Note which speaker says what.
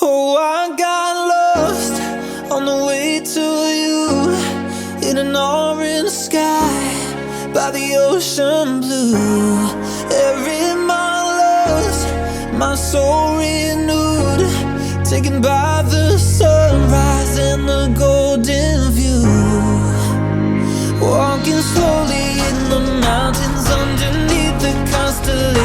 Speaker 1: Oh, I got lost on the way to you, in an orange sky by the ocean blue. Every mile lost, my soul renewed, taken by the sunrise and the golden view. Walking slowly in the mountains underneath the constellations,